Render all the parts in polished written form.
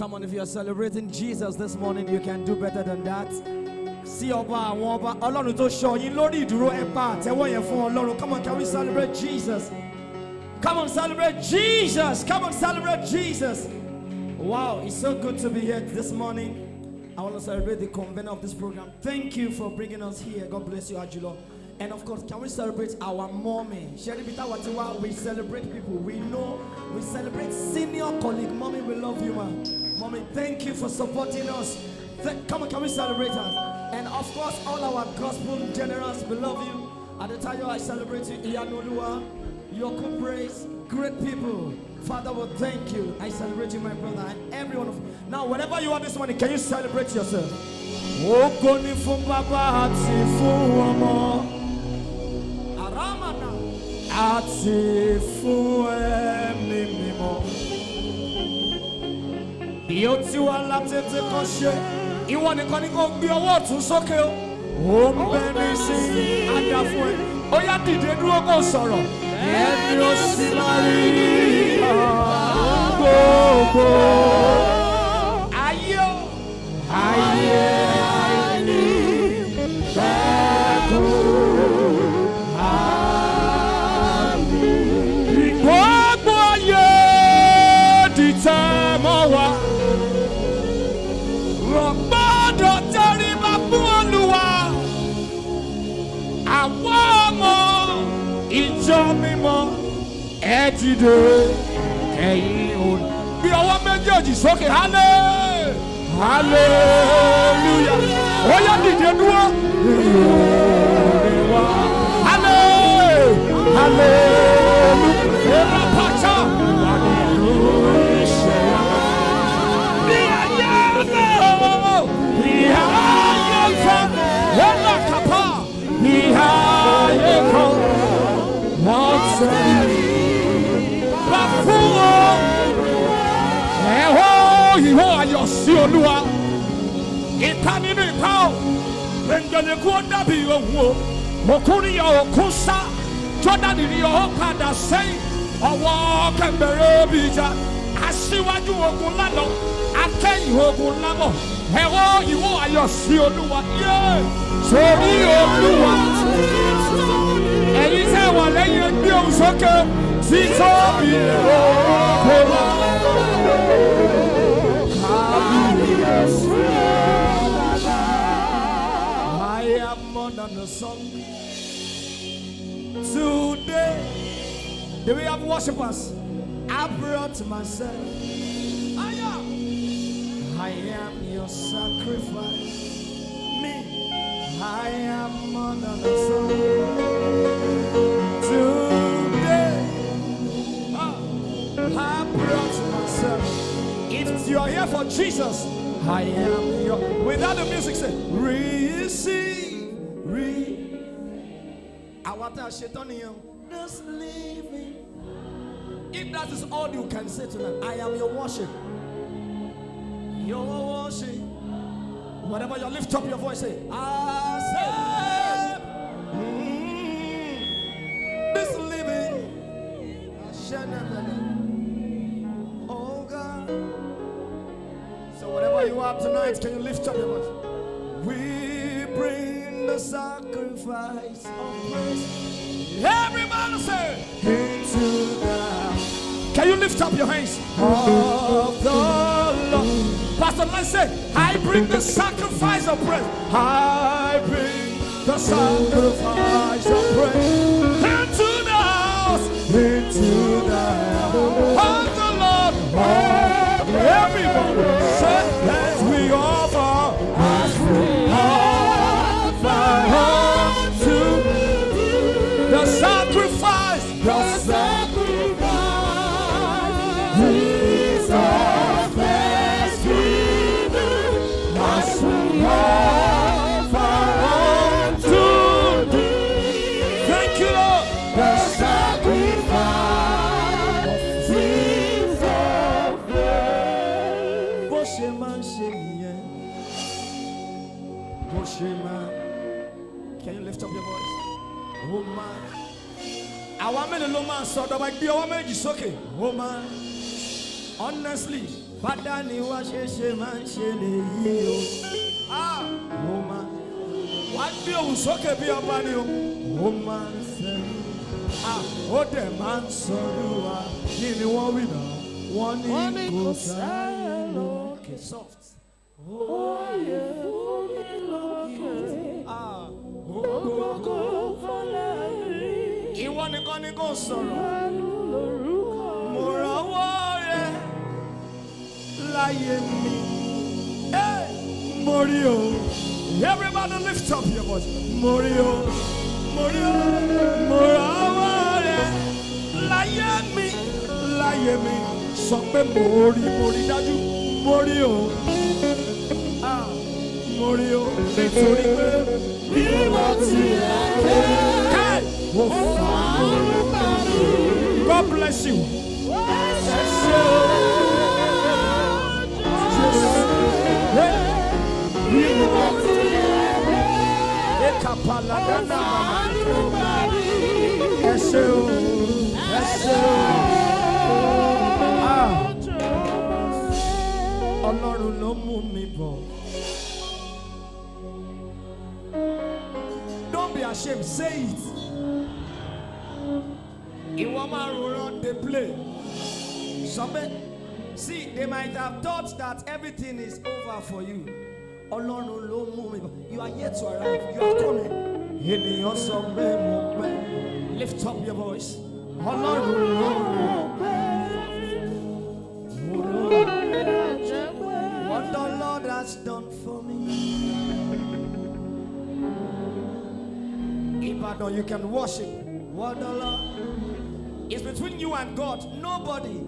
Come on, if you are celebrating Jesus this morning, you can do better than that. See Oba, Ọlọ́run tó ṣọ́ yín lórí ìdúró ẹ̀pà tẹ́wọ́ yẹn fún Ọlọ́run. Come on, can we celebrate Jesus? Come on, celebrate Jesus. Come on, celebrate Jesus. Wow, it's so good to be here this morning. I want to celebrate the convener of this program. Thank you for bringing us here. God bless you, Ajulo. And of course, can we celebrate our mommy? We celebrate people we know. We celebrate senior colleague. Mommy, we love you, man. Mommy, thank you for supporting us. Come on, can we celebrate us? And of course, all our gospel generals, we love you. At the time I celebrate you, Iyanolua, TEEPRAISE, great people. Father, well, thank you. I celebrate you, my brother, and every one of you. Now, wherever you are this morning, can you celebrate yourself? Okay, hallelujah. Oh, yeah, did you do it? Today, do we have worshipers? I brought myself. I am your sacrifice. Me, I am under the sun. Today, I brought myself. If you are here for Jesus, I am your. Without the music, say, receive. Just living. If that is all you can say tonight, I am your worship. Your worship. Whatever you lift up your voice, say, I say, this living. Oh God. So whatever you are tonight, can you lift up your voice? We bring the sacrifice of praise. Everybody say, into the. Can you lift up your hands? Of the Lord. Pastor, let's say, I bring the sacrifice of praise. I bring the sacrifice of praise. Into the house. Into the house of the Lord. Everybody say, as we offer. As we offer unto the sacrifice. The sacrifice. Jesus bless me. As we offer unto thee. Thank you, Lord. The sacrifice. Jesus bless. Can you lift up your voice? Oh man. Our men alone man so that might be our man is okay. Oh man. Honestly, Padà ni wá ṣe máa ń ṣe lèyí o. Ó máa wá gbé ohùn sókè bí ọba ni o. Ó máa ń sẹ́yìn. Ó dẹ̀ máa ń sọ̀rọ̀ wa. Kí ni wọ́n wí náà? Wọ́n ní kò sáyé lókè. Soft. Oyè fún mi lókè. Ògo fọlẹ́ rí. Ìwọ nìkan ni kò sọ̀rọ̀. Mo rànwọ́ rẹ láyé mi. Mo rí o. Everybody lift up your voice. Mo rí o. Mo rí o. Mo rànwọ́ rẹ láyé mi. Láyé mi. Sọ pé mo rí dájú. Mo rí o. Mo rí o. Nítorí pé bí mo ti rẹ̀ mo fà á. God bless you. Ọlọ́run ló mú mi bọ̀. Don't be ashamed, say it. Ìwọ máa rọrùn dey play. See, they might have thought that everything is over for you. Ọlọ́run ló mú mi bọ̀. You are yet to arrive. You are coming. Ènìyàn sọ pé mo pẹ́. Lift up your voice. Ọlọ́run ló mú mi bọ̀. What the Lord has done for me. Ibadan, you can worship. What the Lord is between you and God. Nobody.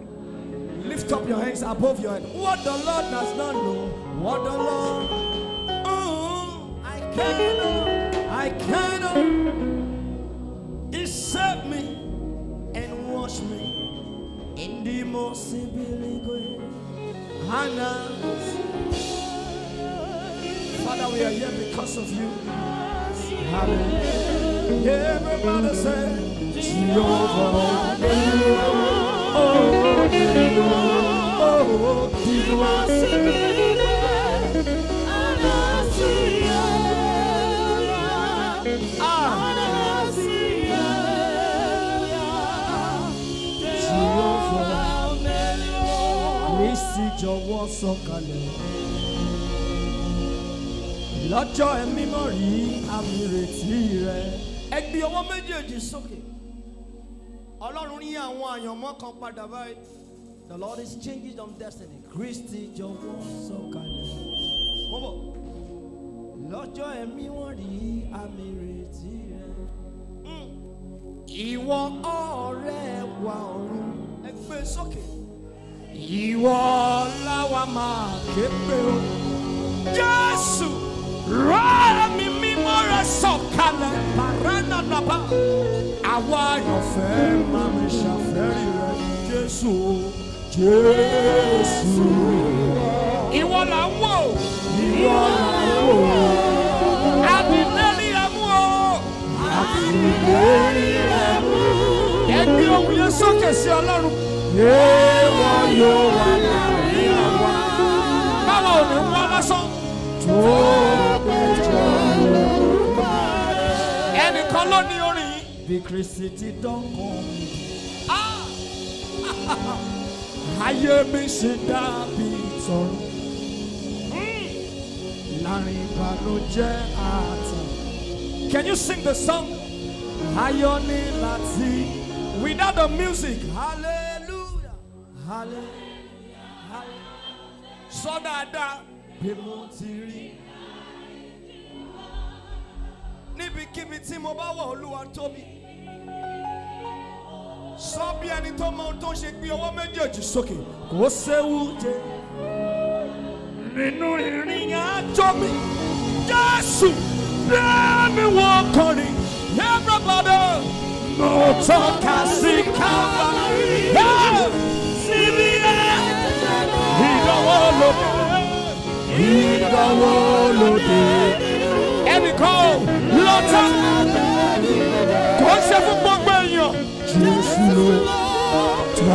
Lift up your hands above your head. What the Lord does not know. What the Lord. I cannot. He saved me and washed me in the most way. Father, we are here because of you. Hallelujah. Everybody say, Jehovah. Kristi jọ̀wọ́ sọ̀kalẹ̀. Lọ́jọ́ ẹ̀mí mọ́ rí àmì ìrètí rẹ̀. Ẹ gbé ọwọ́ méjèèjì sókè. Ọlọ́run ní àwọn àyànmọ́ kan padà báyìí. The Lord is changing some destiny. Kristi jọ̀wọ́ sọ̀kalẹ̀. Mo bọ̀. Lọ́jọ́ ẹ̀mí wọ́n rí àmì ìrètí rẹ̀. Ìwọ ọ̀rẹ́ wa ọ̀run. Ẹ gbé sókè. Ìwọ láwa máa ké pé o. Jésù rán ẹ̀mí mímọ́ rẹ̀ sọ̀kalẹ̀. Paranadaba. Àwa àyànfẹ́ máa mi ṣàfẹ́rí rẹ̀. Jésù, Jésù. Ìwọ là ń wò. Ìwọ là ń wò. Àbílẹ́rì ẹ̀mú o. Àbílẹ́rì ẹ̀mú. Ẹgbẹ́ ohùn yẹn sókè sí Ọlọ́run. Èèwọ̀ yóò wà láàrin àwa. Báwo ni wọ́n lásán? Tó péjọ lórúkọ rẹ̀. Ẹnìkan ló ní orin yìí. Bí Kristi ti dọ́kàn mi. Ayé mi ṣe dàbí ìtọ́rọ. Láàrin ìbànújẹ́ àtàn. Can you sing the song? Ayọ̀ ní láti. Without the music. Hallelujah. Hallelujah. Hallelujah. Sọ dáadáa. Bí mo ti rí. Níbikíbi tí mo bá wà Olúwa tóbi. Sọ bí ẹni tó mọ ohun tó ń ṣe gbé ọwọ́ méjèèjì sókè. Kò séwu jẹ nínú ìrìn àjò mi. Jésù bẹ́ẹ̀ mi wọ́n kọrin. Everybody mo tọ́ka sí Calvary. Síbi ẹ̀ ìdánwò lóde. Ìdánwò lóde. Ẹnìkan lọ́tà kò ṣe fún gbogbo èèyàn. Jésù ló tọ́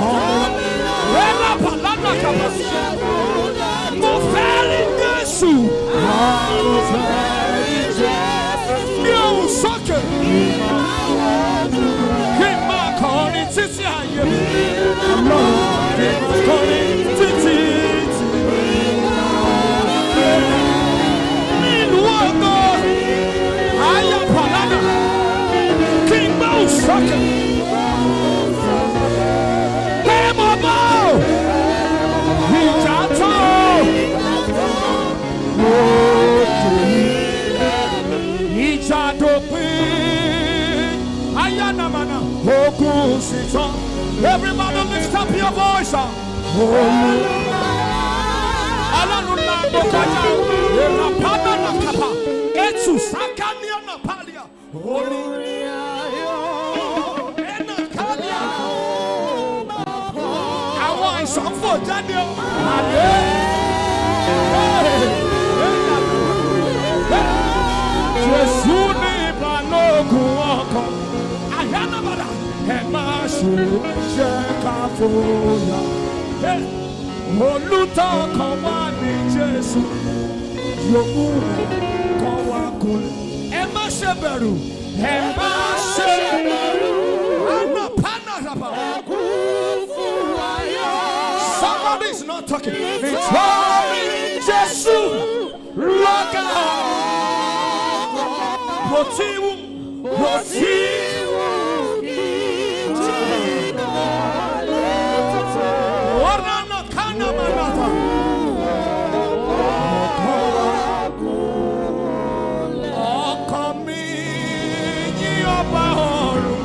mi lọ. Mo fẹ́rí Jésù. Mi ò sókè. Kí n máa kọrin títí ayé. Kọrin títí. Nínú ògo, ayé pàlánà. Kí n gbọ́ sókè. Bẹ́ẹ̀ mo bọ̀. Ìjà tó. Ìjà dópin. Ayanamana. Ogun sì tán. Everybody lift up your voice. Ọlọ́run náà ló kọjá. Èrò padà nà kápá. Ètù sákàníà nà pàlíà. Orí ayọ̀. Ẹnà kálíà. Àwọn àìsàn fò jáde o. Jésù ní ìbálògùn ọkàn. Àyànnàbàdà ẹ máa ṣe jẹ́ ká fòyà. Olùtọ́kàn wá ní Jésù. Yòókù rẹ̀ kọ́ wá kúnlẹ̀. Ẹ má ṣe bẹ̀rù. Ẹ má ṣe bẹ̀rù. Àná pánà ràbà. Somebody is not talking. Nítorí Jésù lọ́kàn. Motivo. Ora no kana manata. Ọkọ mi yí ọba ọ̀run.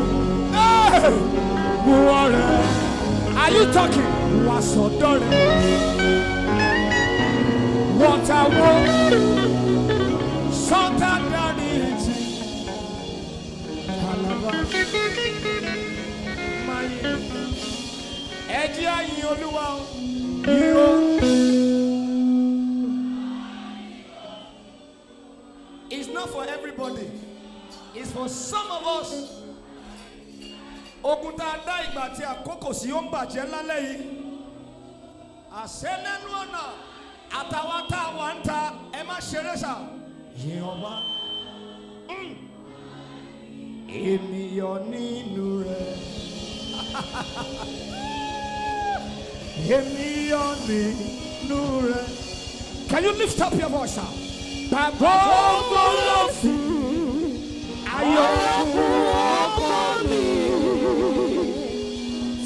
Are you talking? Wà sọ̀dọ̀ rẹ̀. What I want. Sọ́tà dárí jì. Ẹjẹ́ àyìn Olúwa yíyó. It's not for everybody. It's for some of us. Ogun tá a dá ìgbà tí àkókò sí ó ń bàjẹ́ lálẹ́ yìí. Àṣẹ lẹ́nu ọ̀nà àtàwọn tá a wà ń ta ẹ má ṣeré sà. Yìn ọba. Ènìyàn nínú rẹ̀. Ènìyàn nínú rẹ̀. Can you lift up your voice? Gbàgbọ́ ló fi ayọ̀ ọkọ mi.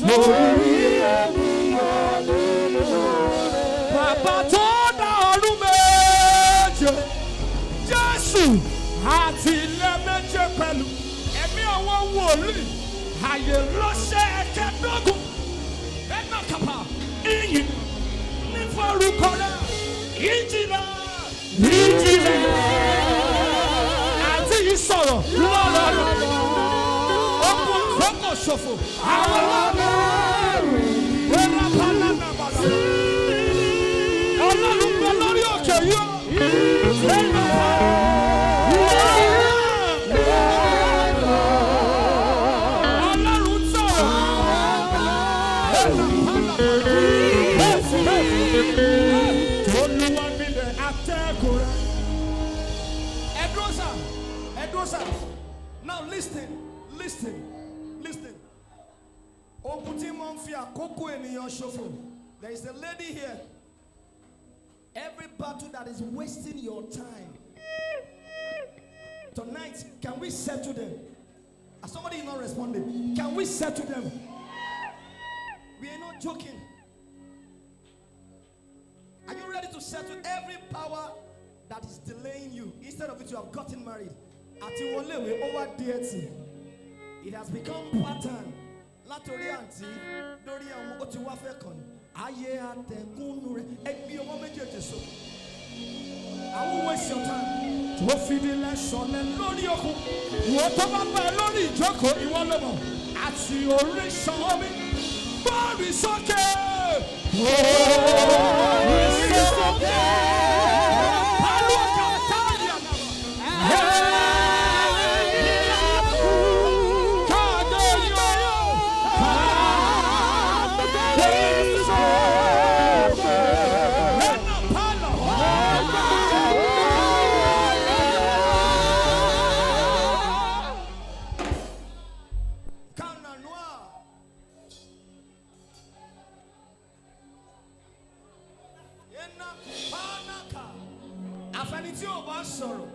Torí ènìyàn nínú rẹ̀. Bàbá tó dá ọ̀run méje. Jésù àti ilé méje pẹ̀lú. Ẹ̀mí àwọn wòlíì. Àyè ránṣẹ́ ẹ̀kẹ́dógún. Ẹ̀nà kàpá. Ìyìn ní forúkọ rẹ̀. Ìjìnlẹ̀. Àti ìsọ̀rọ̀ lọ́lọ́lọ́. Ọkùn àkókò ṣòfò. Àwọn ọlọ́run. Wẹ́rẹ́ pálá náà bàlá. Ọlọ́run gbẹ lórí òkè yó. Ẹ̀nà pálá. Edrosa. Now listen. There is a lady here. Every battle that is wasting your time. Tonight, can we settle them? Somebody is not responding. Can we settle them? We are not joking. Are you ready to settle every power that is delaying you? Instead of it, you have gotten married. Over deity. It has become pattern. I won't waste your time. To feed the lesson and Lord Yoko. Whatever by Lord Joko, you want to know. At your rich army, but it's okay. Oh, it's okay. Àfẹnití ò bá sọ̀rọ̀.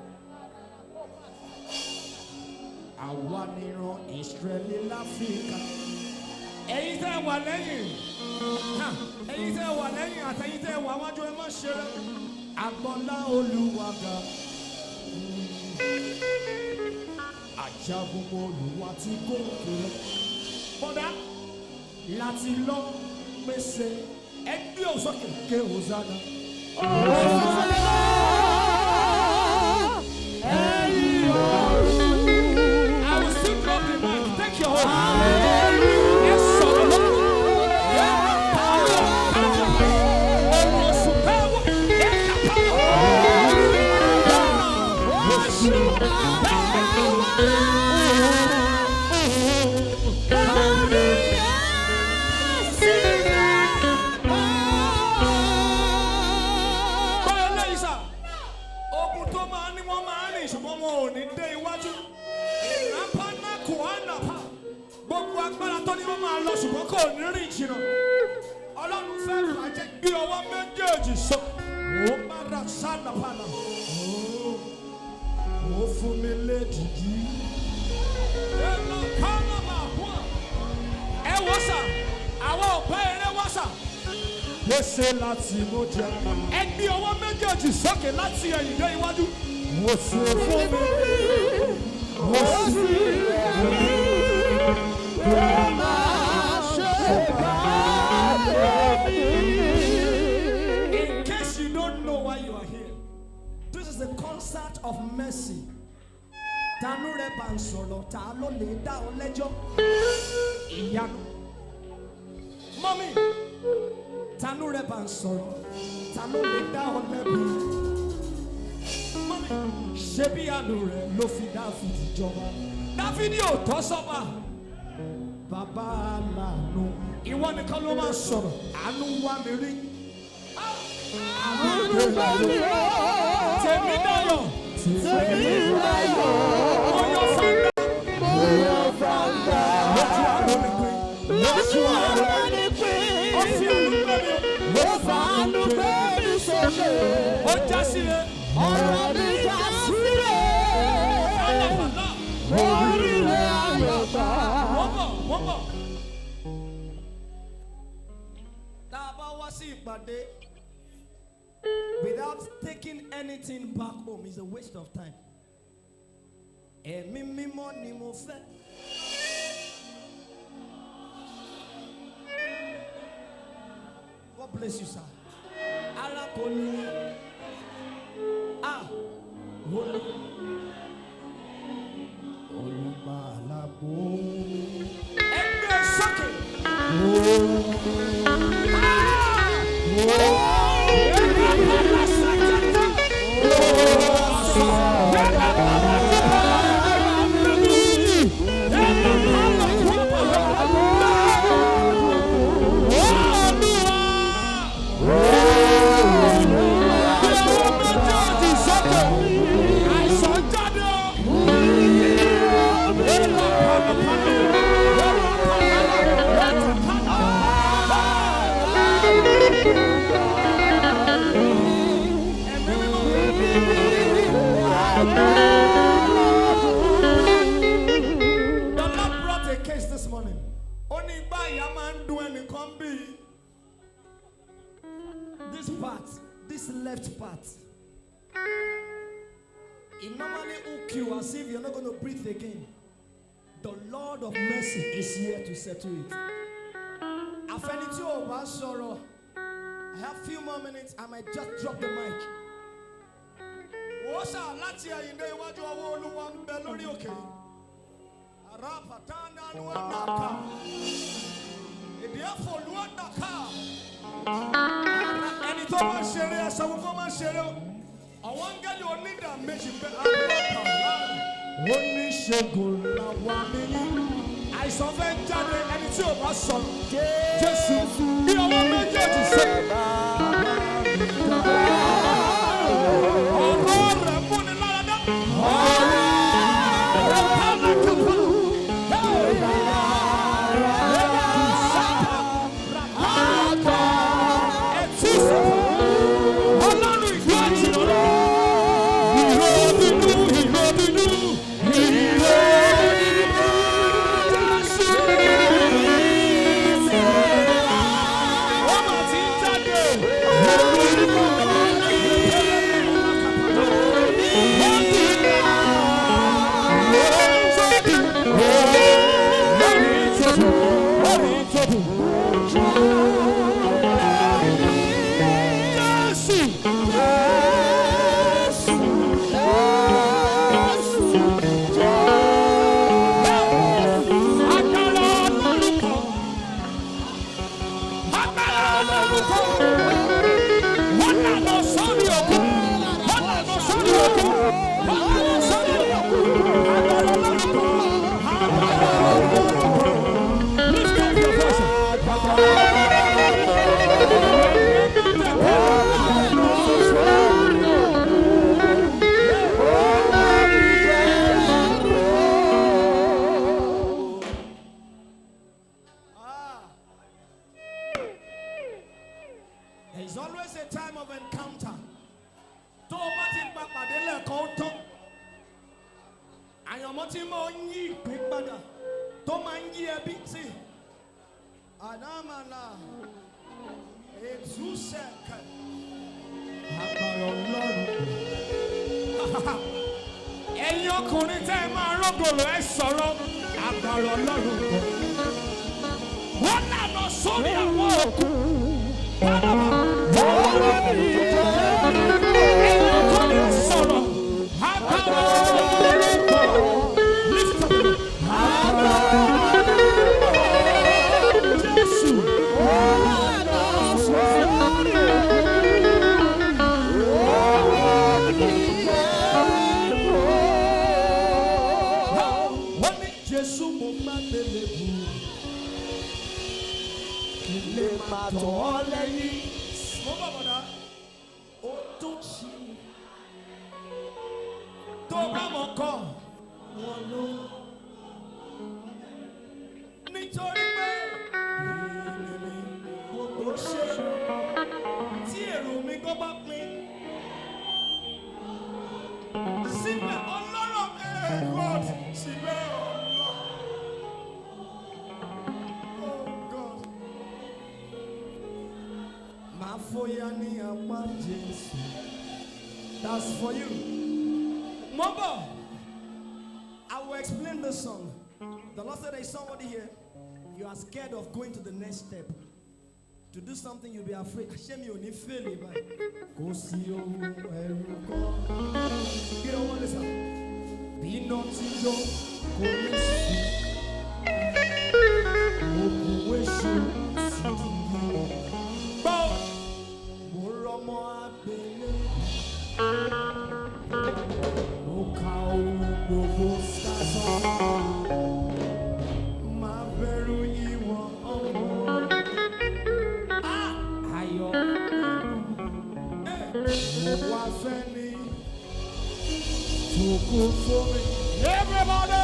Àwa nìran Ísírẹ́lì láfíríkà. Ẹ̀yin tẹ́ wà lẹ́yìn. Ẹ̀yin tẹ́ wà lẹ́yìn àtẹ̀yin tẹ́ wà wájú ẹ má ṣeré. Agbọ́nlá Olúwa ga. Ajagun Olúwa tí kò kéré. Bọ́dá láti lọ pèsè ẹgbẹ́ òsókè ké Hosanna. I will still drop the mic. Take your hold. Ṣùgbọ́n kò ní rìn jìnnà. Ọlọ́run fẹ́ bàjẹ́ gbé ọwọ́ méjèèjì sọ. Ó bá ra sáànà padà. Ó fún mi lédìdí. Ẹnu kánà máa wọ̀. Ẹ wọ́ sà, àwọn ọ̀pá eré wọ́ sà. Pèsè láti mú jẹ. Ẹ gbé ọwọ́ méjèèjì sókè láti ẹ̀yìn dé iwájú. Mo sì fún mi. Mo sì fún mi. In case you don't know why you are here, this is a concert of mercy. Tanu rẹ bá ń sọ̀rọ̀, ta ló lè dá ọ lẹ́jọ́? Ìyanu. Mọ́mí, tanu rẹ bá ń sọ̀rọ̀, ta ló lè dá ọ lẹ́bi? Mọ́mí, ṣé bí àánú rẹ ló fi Dáfídì jọba? Dáfídì ò tọ́ sọ́ba. Bàbá aláàánú, ìwọ nìkan ló máa sọ̀rọ̀, àánú wá mi rí. Àánú wá mi rí. Tèmi dayọ̀. Tèmi dayọ̀. Oyọ̀ fàndà. Oyọ̀ fàndà. Lójú àrùn ni pé. Lójú àrùn ni pé. Ó fi àánú gbé mi. Ó fa àánú gbé mi sókè. Ó já sílẹ̀. Ọ̀rọ̀ mi já sílẹ̀. Fàndà fàndà. Oríire ayọ̀ gbà. Wọ́n bọ̀. Tá a bá wá sí ìpàdé without taking anything back home is a waste of time. Ẹ̀mí mímọ́ ni mo fẹ́. God bless you, sir. Alákòólé. Wọlé. Olùgbàlàgbò. Ẹgbẹ́ sókè. This left part, it normally hook you as if you're not going to breathe again. The Lord of mercy is here to settle it. Afeniti o ba sọ̀rọ̀. I have few more minutes. I might just drop the mic. Wọ́n ṣá láti àyíndé iwájú ọwọ́ Olúwa ń bẹ lórí òkè. Ara pàtàkì ni wọ́n dà ká. Èdè ẹ̀fọ́ ló ń dà ká. Ẹni tó máa ṣeré ẹsẹ̀ gbogbo máa ṣeré o. Àwọn áńgẹ́lì onídà méjì pé oníṣègùn làwọn nìyí. Àìsàn fẹ́ jáde ẹni tí ò bá sọ. Jésù bí ọwọ́ méjèèjì ṣe. Ọ̀rọ̀ rẹ̀ múni láradá. Ọlọ́run ìgbà jìnnà. There's always a time of encounter. Tó o bá ti gba pàdé lẹ́ẹ̀kan tán, àyànmọ́ tí mo ń yí ìpín padà, tó máa ń yí ẹbí sí. Àdámàlà, ètú sẹ̀kẹ̀, àgbàrá Ọlọ́run. Ẹ̀yin ọkùnrin tẹ́ ẹ máa rọ́gọ̀lọ̀ ẹ sọ̀rọ̀, àgbàrá Ọlọ́run. Wọ́n lànà sórí àwọn òkú. Nítorí pé gbogbo ṣe tí èrò mi kò bá pín síbẹ̀ ọlọ́rọ̀ God síbẹ̀ ọlọ́. Oh God. Máa fòyà ní apá Jésù. That's for you. Mobile. I will explain this song. The Lord said there is somebody here. You are scared of going to the next step. To do something, you'll be afraid. Hashem, you need fail it. Go see you. You don't want this. Be not in your everybody,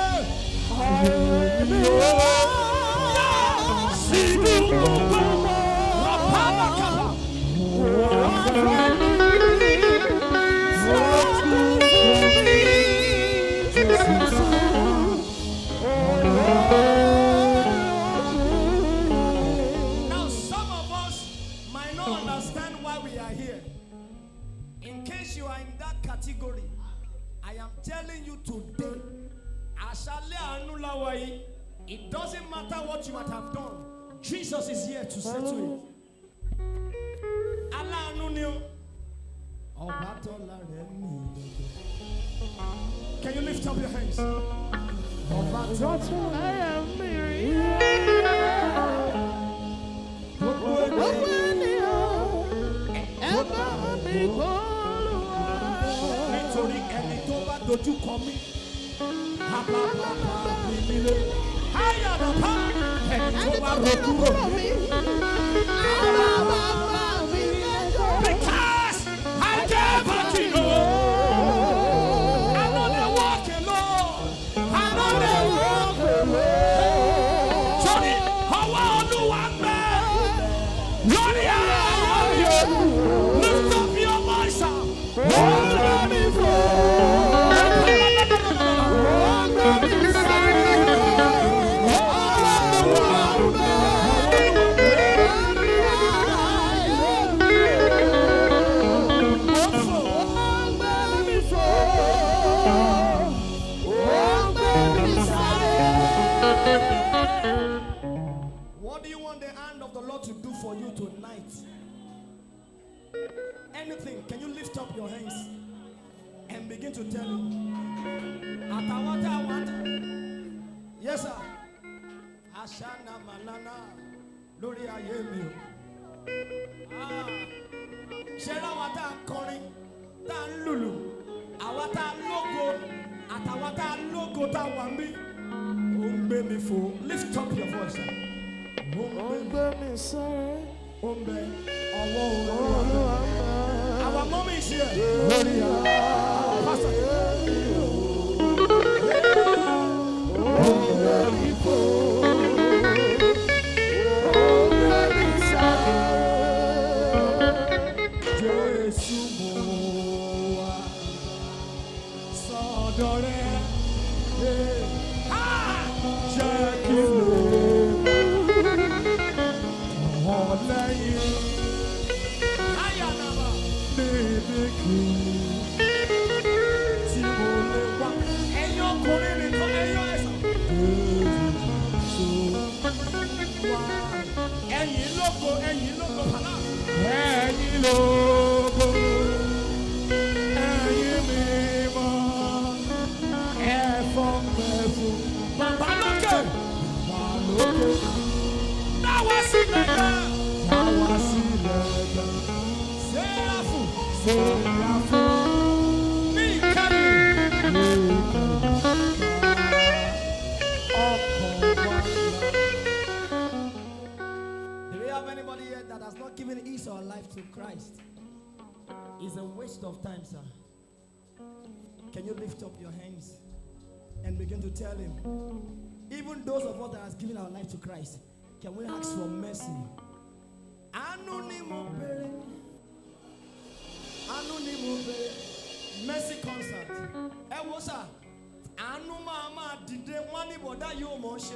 now some of us might not understand why we are here. In case you are in that category, I am telling you today, it doesn't matter what you might have done. Jesus is here to settle it. Can you lift up your hands? Nítorí ẹni tó bá dojú kọ mí, because I never give up. I know they walk alone. I know they walk alone. Johnny, how are you, one man? Johnny, lift up your voice. anything, can you lift up your hands and begin to tell him? Atawata. Yes, sir. Ashana Malana. Lori ayemi. Shela wata kọrin, ta lulu, awata logo, atawata logo ta wambi. Ombe mi fo. Lift up your voice, sir. Ombe mi sare. Ombe. Our mommy is here. Pastor. It's a waste of time, sir. Can you lift up your hands and begin to tell him? Even those of us that has given our life to Christ, can we ask for mercy? Mercy concert. What's that? Anu mama dide wani boda yo mo se.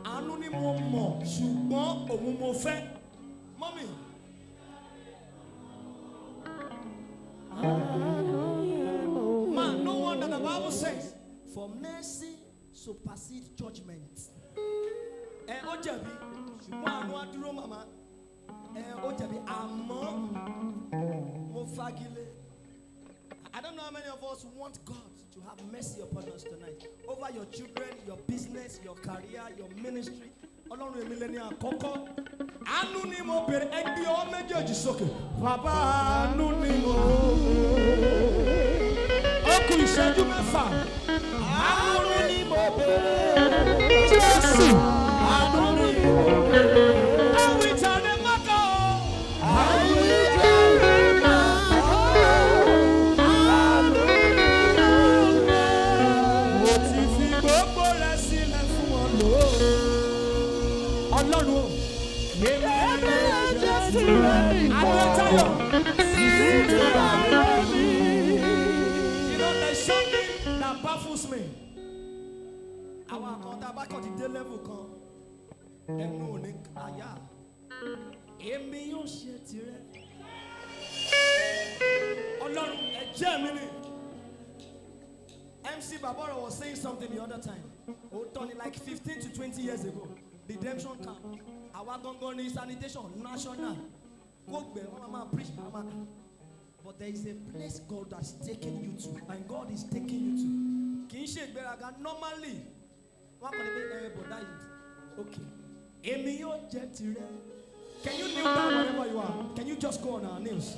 Anu ni mo mo ṣùgbọ́n òun mo fẹ́. Mommy. Man, no wonder the Bible says, for mercy supersedes judgment. Ojabi, ṣùgbọ́n anu adúró mama. Ojabi àmọ́ mo fagilé. I don't know how many of us want God to have mercy upon us tonight. Over your children, your business, your career, your ministry. Ọlọ́run èmi lẹ́ni àkọ́kọ́. Àánú ni mo bèrè ẹgbẹ́ ọ méjèèjì sókè. Bàbá àánú ni mo. Ó kù ìṣẹ́jú mẹ́fà. Àánú ni mo bèrè. Jésù. Àánú ni mo bèrè. Àwọn ìtàdé mọ́kà o. Àwọn ìtàdé mọ́kà o. Àánú ni mo bèrè. Mo ti fi gbogbo rẹ̀ sílẹ̀ fún ọ lóore. Ọlọ́run there's something that baffles me. Àwọn àkọ́ńtà bá kọ́ ti dé level kan ẹnu òní àyà èmi yóò ṣe tirẹ̀. Ọlọ́run ẹ̀jẹ̀ mi ni. MC Babora was saying something the other time. Oh, Tony, like 15 to 20 years ago. Redemption camp. Our Gongoni sanitation national. Preach. But there is a place God has taken you to, and God is taking you to. Normally, okay. Can you kneel down wherever you are? Can you just go on our knees?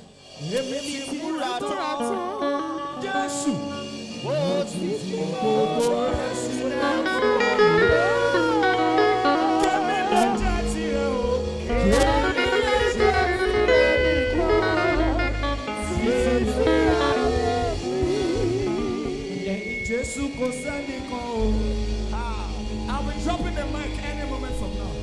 I'll be dropping the mic any moment from now.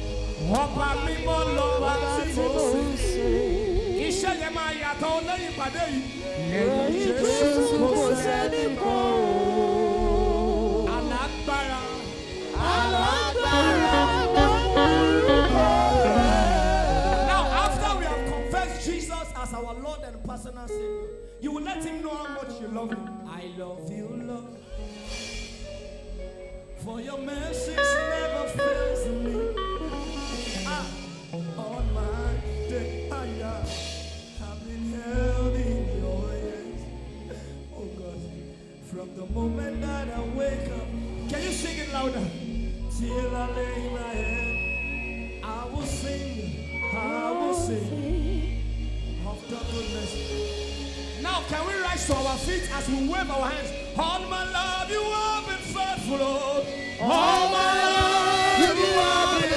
Now, after we have confessed Jesus as our Lord and personal Savior, you will let him know how much you love him. I love you, Lord. For your mercy never fails me. On my day, I have been held in your the moment that I wake up. Can you sing it louder? Till I lay my head, I will sing of the goodness. Now can we rise to our feet as we wave our hands? All my love you have been faithful, Lord. All my love you have been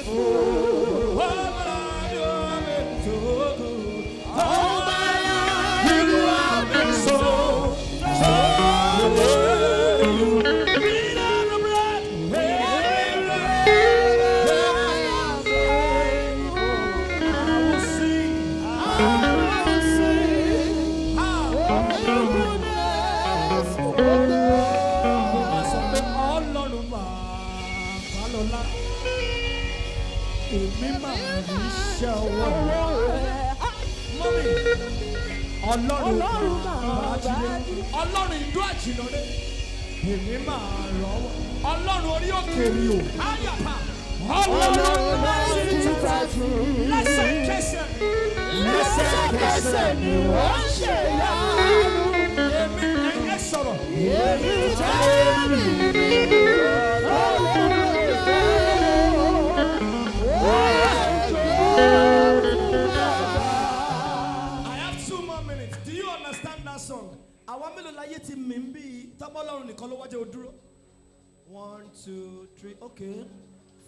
faithful. All my love you have been so good. All my love you have been so good. Ọlọ́run ìlú àjìnàdé èmi máa rọ́wọ́ Ọlọ́run orí òkè mi ò áyàpá Ọlọ́run láti títàjú lẹ́sẹ̀kẹsẹ̀ ni wọ́n ṣe yánu èmi ẹ̀yẹ sọ̀rọ̀ èmi jẹ́ èmi àwọn mélòó láyé ti mí bí tábọ́lọ́run nìkan ló wájú òdúró 1 2 3 okay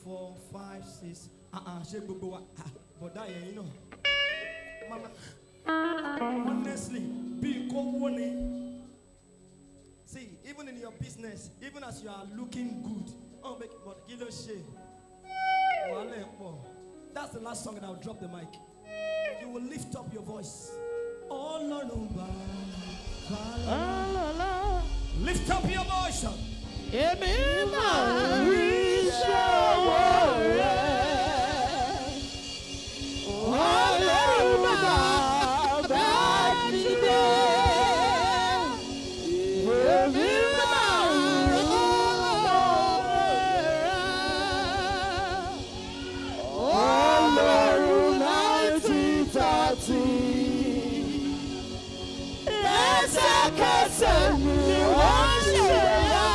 4 5 6 ṣé gbogbo wa bọ̀dá yẹn náà mama honestly bí kò wó ni see even in your business even as you are looking good but kí ló ṣe wàhálà ẹ̀ pọ̀ that's the last song and I will drop the mic you will lift up your voice Ọlọ́run bá. Lift up your voice. Èmi máa rí ṣọwọ́ rẹ̀. Ọlọ́run bàbá jíde. Èmi máa rí ṣọwọ́ rẹ̀. Ọlọ́run 1930. Lẹ́sẹ̀kẹsẹ̀ ni wọ́n ṣe yá.